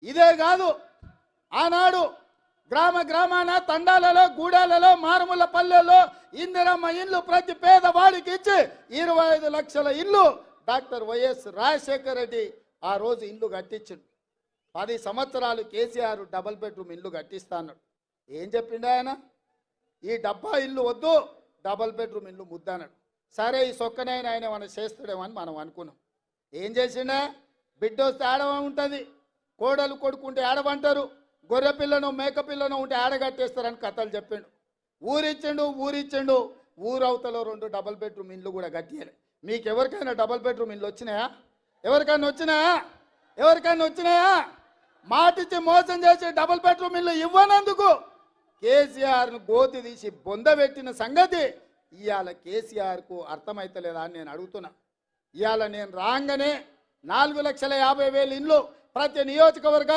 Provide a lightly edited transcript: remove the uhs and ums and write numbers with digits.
ఇదే కాదు, ఆనాడు గ్రామ గ్రామాన తండాలలో గూడాలలో మారుమూల పల్లెల్లో ఇందిరమ్మ ఇల్లు ప్రతి పేదవాడికి ఇచ్చి 25 లక్షల ఇల్లు డాక్టర్ వైఎస్ రాజశేఖర రెడ్డి ఆ రోజు ఇల్లు కట్టించిండు. 10 సంవత్సరాలు కేసీఆర్ డబుల్ బెడ్రూమ్ ఇల్లు కట్టిస్తాడు. ఏం చెప్పిండు ఆయన? ఈ డబ్బా ఇల్లు వద్దు, డబుల్ బెడ్రూమ్ ఇల్లు ముద్దన్నాడు. సరే, ఈ సొక్కనైనా ఆయన మనం చేస్తాడేమో అని మనం అనుకున్నాం. ఏం చేసిండే? బిడ్డ వస్తే ఆడవ ఉంటుంది, కోడలు కొడుకుంటే ఆడవంటారు, గొర్రె పిల్లను మేక పిల్లను ఉంటే ఆడగట్టేస్తారని కథలు చెప్పిండు. ఊరిచ్చిండు. ఊరవతలో 2 డబుల్ బెడ్రూమ్ ఇల్లు కూడా కట్టియాలి. మీకు ఎవరికైనా డబుల్ బెడ్రూమ్ ఇల్లు వచ్చినాయా? ఎవరికైనా వచ్చినాయా? మాటిచ్చి మోసం చేసి డబుల్ బెడ్రూమ్ ఇల్లు ఇవ్వనందుకు కేసీఆర్ను గోతి తీసి బొందబెట్టిన సంగతి ఇవాళ కేసీఆర్కు అర్థమైతలేదా అని నేను అడుగుతున్నా. ఇవాళ నేను రాగానే 4,50,000 ఇల్లు ప్రతి నియోజకవర్గ